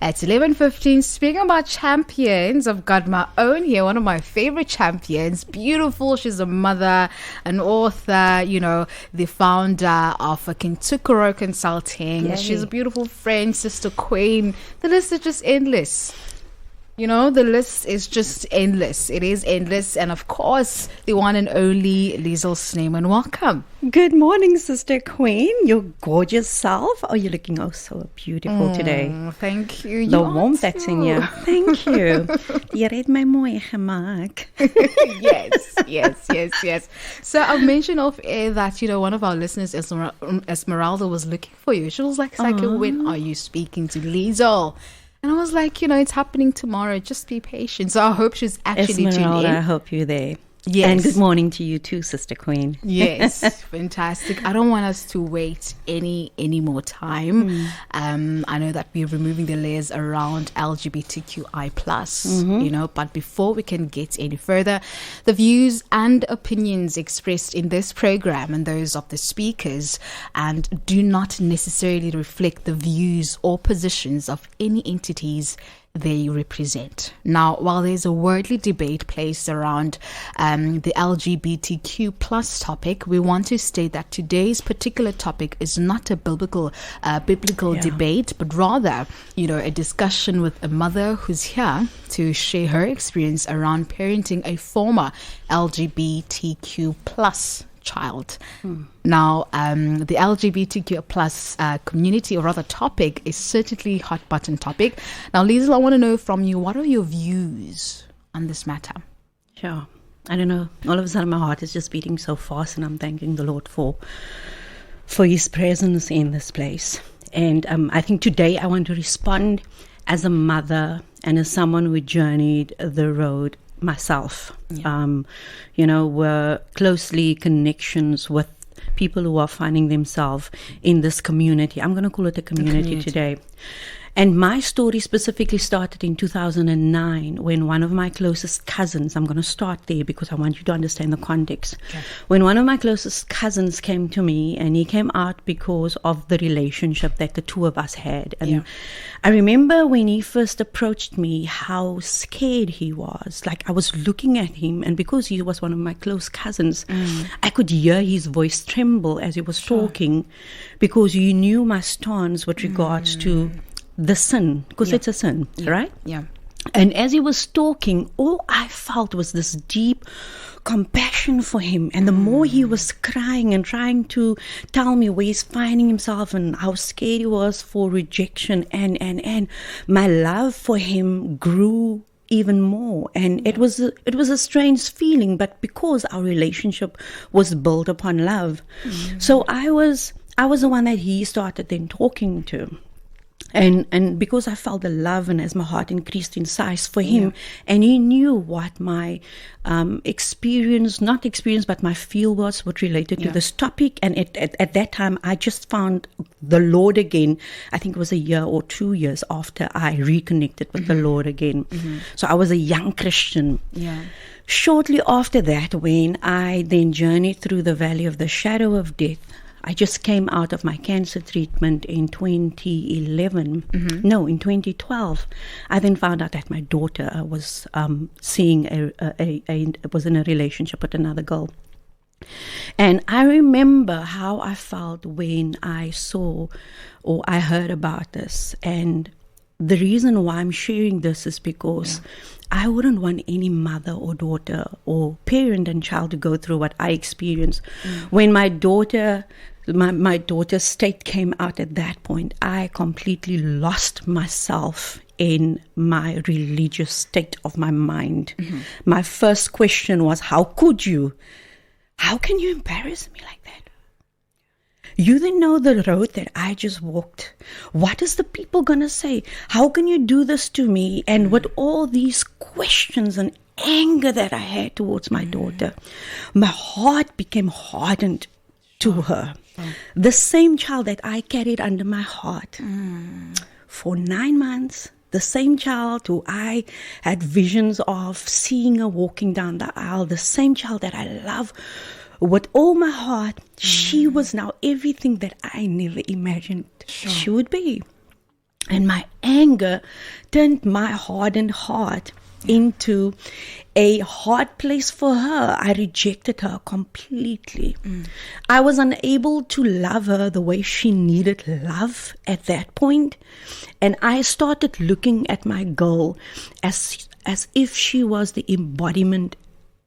It's 11:15. Speaking about champions, I've got my own here, one of my favorite champions. Beautiful. She's a mother, an author, the founder of Kintukuro Consulting. Yay. She's a beautiful friend, Sister Queen. The list is just endless. The list is just endless. It is endless. And of course, the one and only Liesel Snyman. Welcome. Good morning, Sister Queen. Your gorgeous self. Oh, you're looking so beautiful today. Thank you. The warmth that's in you. Thank you. Jy het my mooi gemaak. Yes. So I mentioned off air that, one of our listeners, Esmeralda, was looking for you. She was like, Sakhe, when are you speaking to Liesel? And I was like, it's happening tomorrow. Just be patient. So I hope she's actually tuned in. I hope you're there. Yes. And good morning to you too, Sister Queen. Yes, fantastic. I don't want us to wait any more time. I know that we're removing the layers around LGBTQI+, but before we can get any further, the views and opinions expressed in this program and those of the speakers and do not necessarily reflect the views or positions of any entities they represent. Now, while there's a worldly debate placed around the LGBTQ plus topic, we want to state that today's particular topic is not a biblical debate, but rather, a discussion with a mother who's here to share her experience around parenting a former LGBTQ plus child. Now, the LGBTQ plus community, or rather topic, is certainly hot button topic. Now, Liesel, I want to know from you, what are your views on this matter? Sure. I don't know. All of a sudden, my heart is just beating so fast, and I'm thanking the Lord for His presence in this place. And I think today I want to respond as a mother and as someone who journeyed the road myself. Were closely connections with people who are finding themselves in this community. I'm going to call it a community today. And my story specifically started in 2009 when one of my closest cousins, I'm going to start there because I want you to understand the context. Okay. When one of my closest cousins came to me, and he came out because of the relationship that the two of us had. And I remember when he first approached me, how scared he was. Like, I was looking at him, and because he was one of my close cousins, I could hear his voice tremble as he was talking, because he knew my stance with regards to the sin, because it's a sin, right? Yeah. And as he was talking, all I felt was this deep compassion for him. And the more he was crying and trying to tell me where he's finding himself and how scared he was for rejection, and my love for him grew even more. And it was a strange feeling, but because our relationship was built upon love. So I was the one that he started then talking to. And because I felt the love, and as my heart increased in size for him, and he knew what my not experience, but my feel was what related to this topic. And at that time, I just found the Lord again. I think it was a year or 2 years after I reconnected with the Lord again. So I was a young Christian. Yeah. Shortly after that, when I then journeyed through the valley of the shadow of death, I just came out of my cancer treatment in 2011. No, in 2012. I then found out that my daughter was was in a relationship with another girl. And I remember how I felt when I saw or I heard about this. And the reason why I'm sharing this is because I wouldn't want any mother or daughter or parent and child to go through what I experienced. When my daughter's state came out at that point, I completely lost myself in my religious state of my mind. My first question was, how can you embarrass me like that? You didn't know the road that I just walked. What is the people going to say? How can you do this to me? And with all these questions and anger that I had towards my daughter, my heart became hardened to her. The same child that I carried under my heart for 9 months, the same child who I had visions of seeing her walking down the aisle, the same child that I love with all my heart, she was now everything that I never imagined she would be. And my anger turned my hardened heart into a hard place for her. I rejected her completely. I was unable to love her the way she needed love at that point. And I started looking at my girl as if she was the embodiment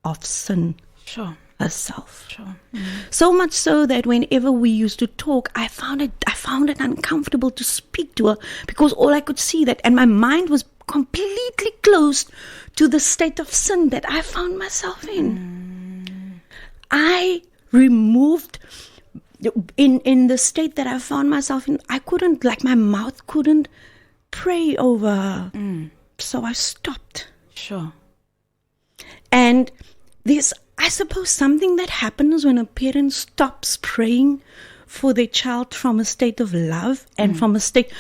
of sin herself. So much so that whenever we used to talk, I found it uncomfortable to speak to her, because all I could see that, and my mind was completely closed to the state of sin that I found myself in. I removed in the state that I found myself in. I couldn't, like, my mouth couldn't pray over her. So I stopped. And this, I suppose, something that happens when a parent stops praying for their child from a state of love and from a state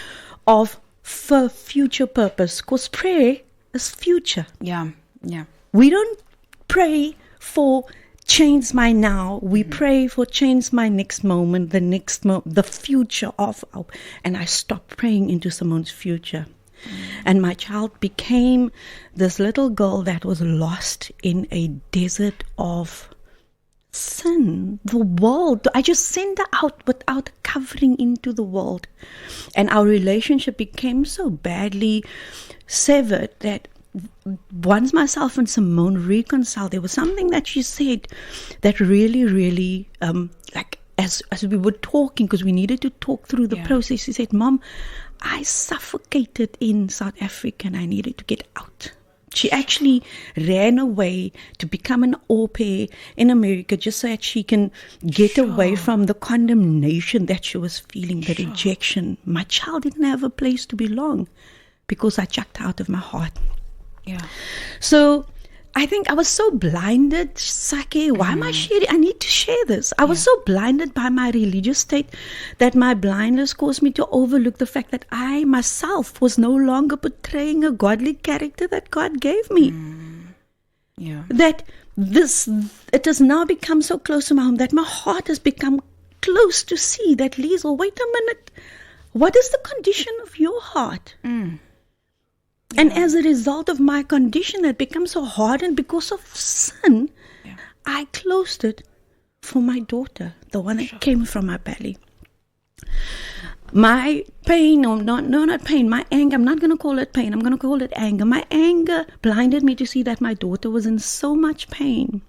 of for future purpose, because prayer is future. We don't pray for change my now. We pray for change my next moment, the future of our, and I stopped praying into someone's future. And my child became this little girl that was lost in a desert of sin. The world, I just sent her out without covering into the world. And our relationship became so badly severed that once myself and Simone reconciled, there was something that she said that really, like, as we were talking, because we needed to talk through the process, she said, "Mom, I suffocated in South Africa and I needed to get out." She actually ran away to become an au pair in America just so that she can get away from the condemnation that she was feeling, the rejection. My child didn't have a place to belong because I chucked out of my heart. So I think I was so blinded, Sakhe. Why am I sharing? I need to share this. I was so blinded by my religious state that my blindness caused me to overlook the fact that I myself was no longer portraying a godly character that God gave me. That it has now become so close to my home that my heart has become close to see that, Liesel, wait a minute. What is the condition of your heart? And as a result of my condition that becomes so hardened because of sin, I closed it for my daughter, the one that came from my belly. My pain, not pain, my anger, I'm not going to call it pain, I'm going to call it anger. My anger blinded me to see that my daughter was in so much pain,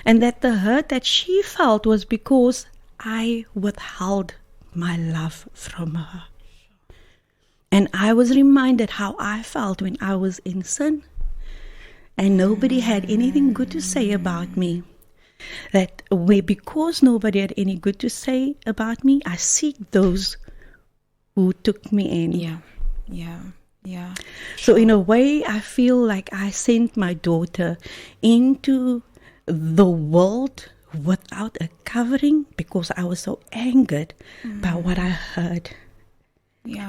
and that the hurt that she felt was because I withheld my love from her. And I was reminded how I felt when I was in sin and nobody had anything good to say about me. Because nobody had any good to say about me, I seek those who took me in. So in a way, I feel like I sent my daughter into the world without a covering because I was so angered by what I heard.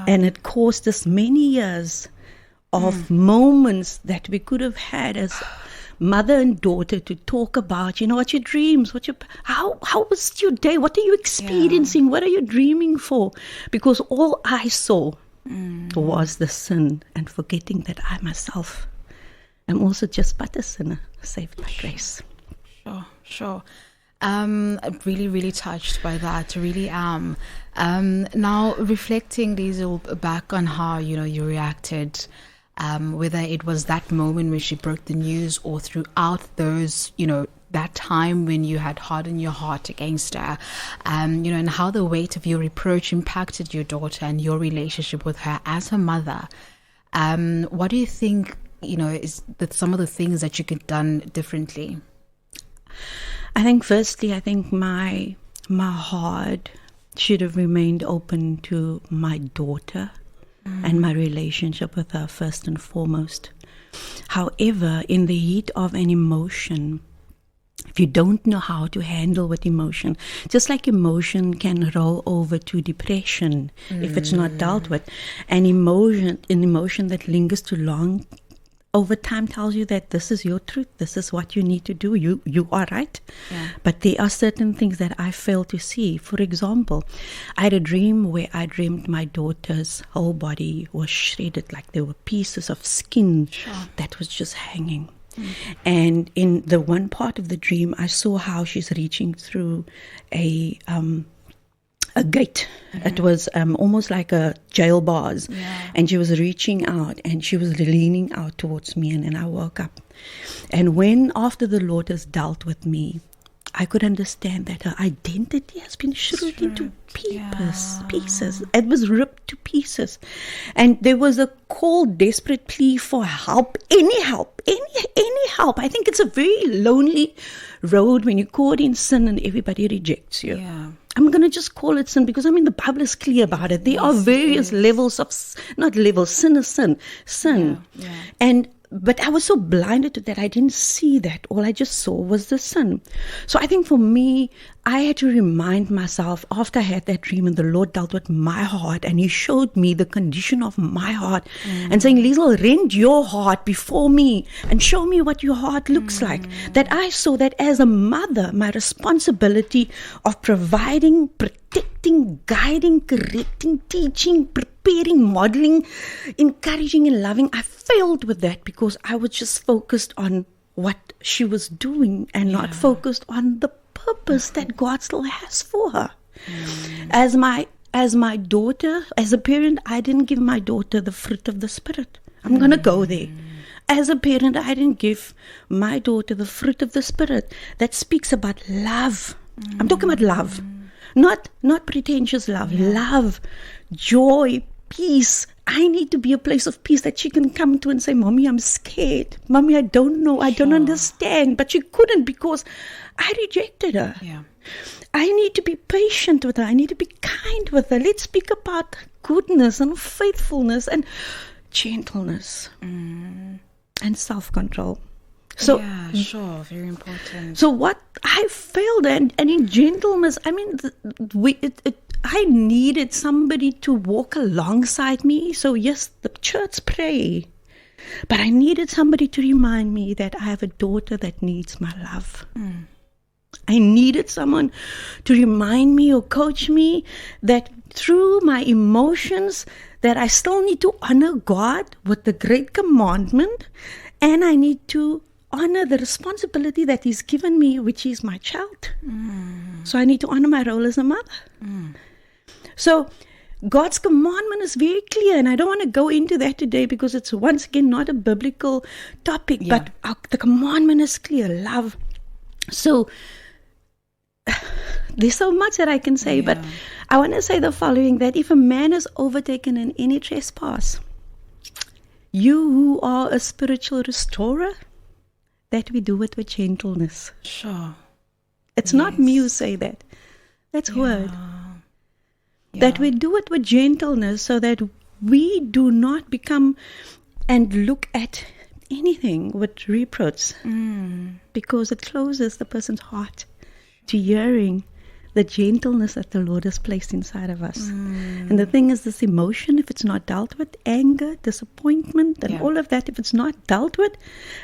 And it cost us many years of moments that we could have had as mother and daughter to talk about, what your dreams, how was your day, what are you experiencing, what are you dreaming for? Because all I saw was the sin, and forgetting that I myself am also just but a sinner, saved by grace. Sure. I'm really touched by that. Really am. Now, reflecting, Liesel, back on how you reacted, whether it was that moment when she broke the news or throughout those, that time when you had hardened your heart against her, and how the weight of your reproach impacted your daughter and your relationship with her as her mother. What do you think, is that some of the things that you could have done differently? I think firstly, my heart should have remained open to my daughter and my relationship with her first and foremost. However, in the heat of an emotion, if you don't know how to handle with emotion, just like emotion can roll over to depression if it's not dealt with, an emotion that lingers too long over time tells you that this is your truth, this is what you need to do, you are right. But there are certain things that I fail to see. For example, I had a dream where I dreamed my daughter's whole body was shredded, like there were pieces of skin that was just hanging. And in the one part of the dream, I saw how she's reaching through a gate. It was almost like a jail bars. And she was reaching out and she was leaning out towards me. And then I woke up. And when, after the Lord has dealt with me, I could understand that her identity has been shredded into pieces. It was ripped to pieces. And there was a call, desperate plea for help, any help. I think it's a very lonely road when you're caught in sin and everybody rejects you. I'm going to just call it sin because, the Bible is clear about it. There are various levels of, not levels, sin is sin. But I was so blinded to that, I didn't see that. All I just saw was the sin. So I think for me, I had to remind myself after I had that dream and the Lord dealt with my heart and He showed me the condition of my heart and saying, Liesel, rend your heart before me and show me what your heart looks like. That I saw that as a mother, my responsibility of providing, protecting, guiding, correcting, teaching, preparing, modeling, encouraging and loving, I failed with that because I was just focused on what she was doing and not focused on the purpose that God still has for her. As my daughter, as a parent, I didn't give my daughter the fruit of the Spirit. I'm going to go there. As a parent, I didn't give my daughter the fruit of the Spirit that speaks about love. I'm talking about love. Not pretentious love. Love, joy, peace. I need to be a place of peace that she can come to and say, Mommy, I'm scared. Mommy, I don't know. I don't understand. But she couldn't because I rejected her. I need to be patient with her. I need to be kind with her. Let's speak about goodness and faithfulness and gentleness and self-control. So, very important. So what I failed and in gentleness, I needed somebody to walk alongside me. So yes, the church pray, but I needed somebody to remind me that I have a daughter that needs my love. I needed someone to remind me or coach me that through my emotions that I still need to honor God with the great commandment, and I need to honor the responsibility that He's given me, which is my child. So I need to honor my role as a mother. So God's commandment is very clear, and I don't want to go into that today because it's once again not a biblical topic, but the commandment is clear, love. So there's so much that I can say, but I want to say the following, that if a man is overtaken in any trespass, you who are a spiritual restorer, that we do it with gentleness. It's not me who say that. That's word. That we do it with gentleness so that we do not become and look at anything with reproach, because it closes the person's heart to hearing the gentleness that the Lord has placed inside of us. And the thing is, this emotion, if it's not dealt with, anger, disappointment, and all of that, if it's not dealt with,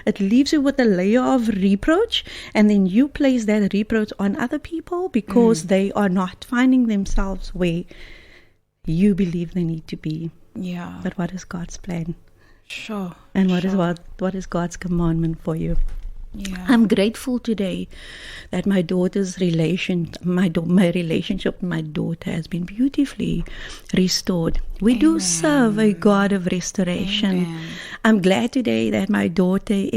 it leaves you with a layer of reproach, and then you place that reproach on other people because they are not finding themselves where you believe they need to be. But what is God's plan? And what is God's commandment for you? I'm grateful today that my daughter's my relationship with my daughter has been beautifully restored. We do serve a God of restoration. I'm glad today that my daughter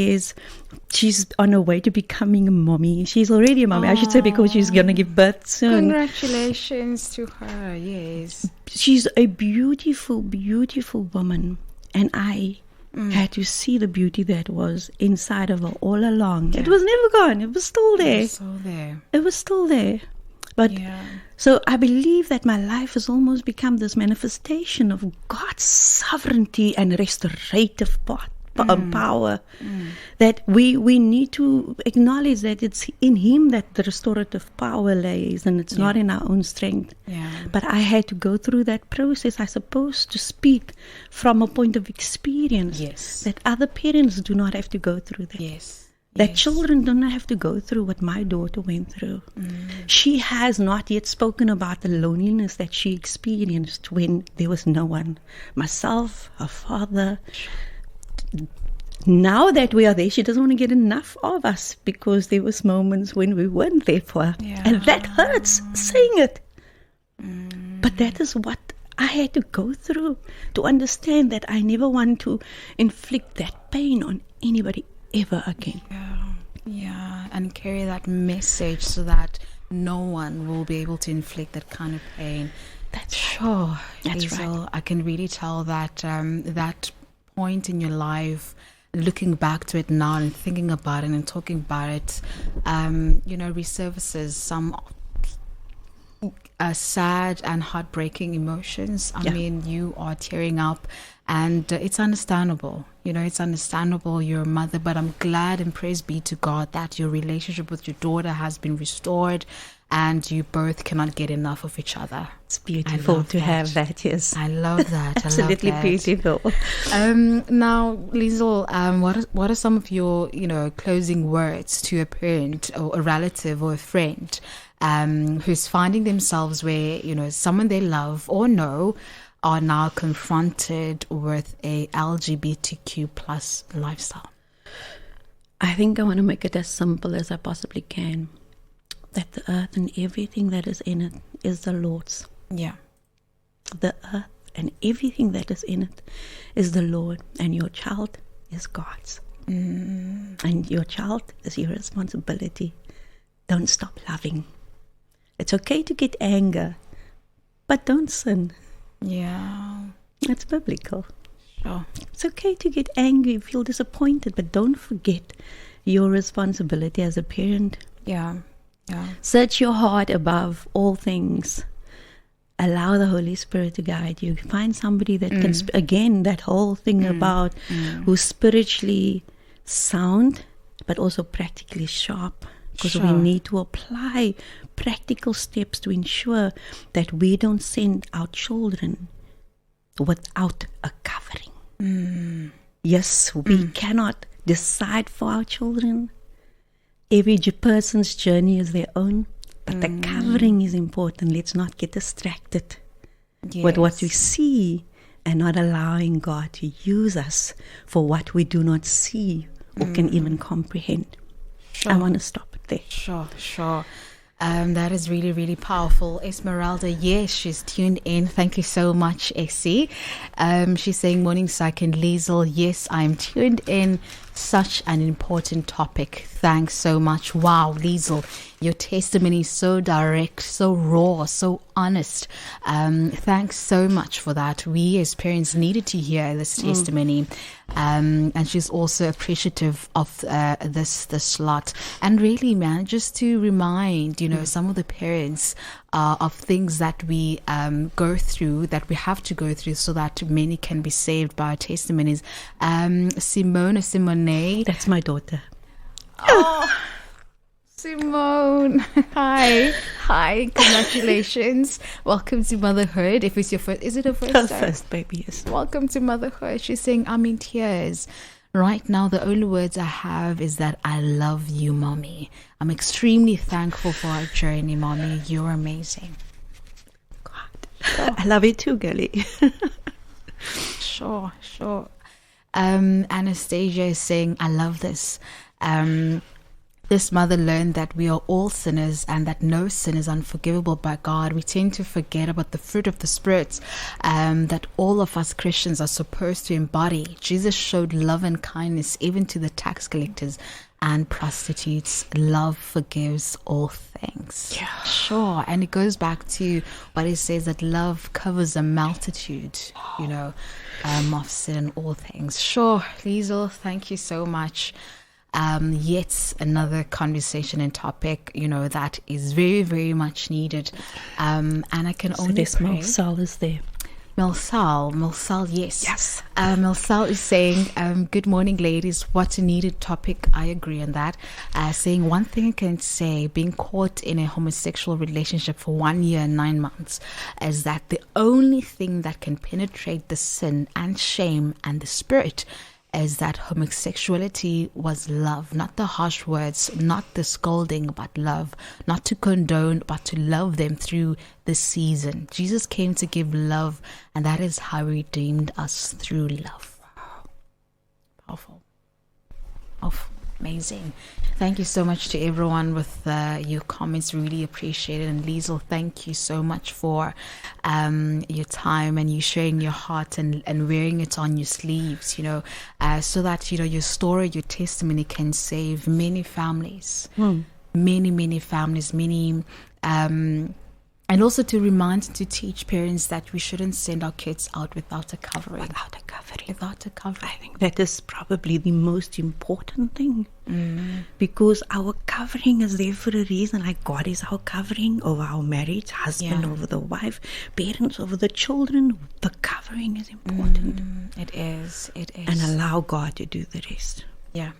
she's on her way to becoming a mommy. She's already a mommy, I should say, because she's going to give birth soon. Congratulations to her, yes. She's a beautiful, beautiful woman. And I had to see the beauty that was inside of her all along. It was never gone. It was still there. It was still there. But so I believe that my life has almost become this manifestation of God's sovereignty and restorative power. That we need to acknowledge that it's in Him that the restorative power lays, and it's not in our own strength. Yeah. But I had to go through that process. I suppose to speak from a point of experience. Yes. That other parents do not have to go through that. Yes. That children do not have to go through what my daughter went through. She has not yet spoken about the loneliness that she experienced when there was no one. Myself, her father. Now that we are there, she doesn't want to get enough of us because there was moments when we weren't there for her. Yeah. And that hurts, saying it. But that is what I had to go through to understand that I never want to inflict that pain on anybody ever again. Yeah, and carry that message so that no one will be able to inflict that kind of pain. That's Sure, That's Liesel, right. I can really tell that that point in your life, looking back to it now and thinking about it and talking about it, resurfaces some sad and heartbreaking emotions. I mean, you are tearing up, and it's understandable. It's understandable. You're a mother, but I'm glad and praise be to God that your relationship with your daughter has been restored, and you both cannot get enough of each other. It's beautiful to have that, yes. I love that. Absolutely I love that. beautiful. Now, Liesel, what are some of your, closing words to a parent or a relative or a friend who's finding themselves where, someone they love or know are now confronted with a LGBTQ plus lifestyle? I think I want to make it as simple as I possibly can. That the earth and everything that is in it is the Lord's. Yeah. The earth and everything that is in it is the Lord, and your child is God's. And your child is your responsibility. Don't stop loving. It's okay to get anger, but don't sin. Yeah. It's biblical. Sure. It's okay to get angry, feel disappointed, but don't forget your responsibility as a parent. Yeah. Yeah. Search your heart above all things. Allow the Holy Spirit to guide you. Find somebody that can, again, that whole thing about who's spiritually sound, but also practically sharp. Because we need to apply practical steps to ensure that we don't send our children without a covering. Yes, we cannot decide for our children. Every person's journey is their own, but the covering is important. Let's not get distracted with what we see and not allowing God to use us for what we do not see or can even comprehend. Sure. I want to stop it there. Sure. That is really, really powerful. Esmeralda, yes, she's tuned in. Thank you so much, Essie. She's saying, morning, Sakhe and Liesel. Yes, I'm tuned in. Such an important topic. Thanks so much. Wow, Liesel, your testimony is so direct, so raw, so honest. Thanks so much for that. We as parents needed to hear this testimony. And she's also appreciative of this lot. And really, man, just to remind, some of the parents of things that we go through, that we have to go through so that many can be saved by our testimonies. Simone. That's my daughter. Oh, Simone. Hi. Congratulations. Welcome to motherhood. If it's your first, is it a first time? First baby, yes. Welcome to motherhood. She's saying, I'm in tears. Right now, the only words I have is that I love you, Mommy. I'm extremely thankful for our journey, Mommy. You're amazing. God. I love you too, girlie. Sure. Anastasia is saying, I love this. This mother learned that we are all sinners and that no sin is unforgivable by God. We tend to forget about the fruit of the Spirit that all of us Christians are supposed to embody. Jesus showed love and kindness even to the tax collectors and prostitutes. Love forgives all things. Yeah. Sure. And it goes back to what it says, that love covers a multitude, of sin and all things. Sure. Liesel, thank you so much. Yet another conversation and topic, that is very, very much needed. And I can only there's pray. more solace there. Milsal, yes. Yes. Milsal is saying, good morning, ladies. What a needed topic. I agree on that. Saying one thing I can say, being caught in a homosexual relationship for 1 year and 9 months, is that the only thing that can penetrate the sin and shame and the spirit is that homosexuality was love, not the harsh words, not the scolding, but love, not to condone, but to love them through the season. Jesus came to give love, and that is how he redeemed us, through love. Wow. Powerful. Powerful. Amazing. Thank you so much to everyone with your comments. Really appreciate it. And Liesel, thank you so much for your time and you sharing your heart and wearing it on your sleeves, so that, your story, your testimony can save many families, many families, and also to remind and to teach parents that we shouldn't send our kids out without a covering. Without a covering. I think that is probably the most important thing. Because our covering is there for a reason. Like God is our covering over our marriage, husband over the wife, parents over the children. The covering is important. It is. And allow God to do the rest. Yeah.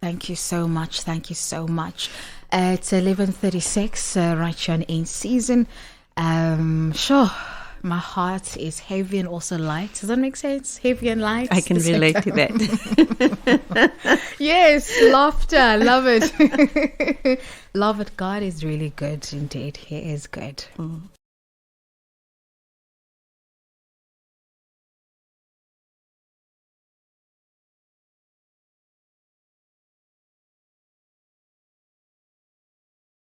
Thank you so much. It's 11:36 right here on Ain't Season. Sure, my heart is heavy and also light. Does that make sense? Heavy and light. I can relate to that. Yes, laughter. Love it. Love it. God is really good indeed. He is good.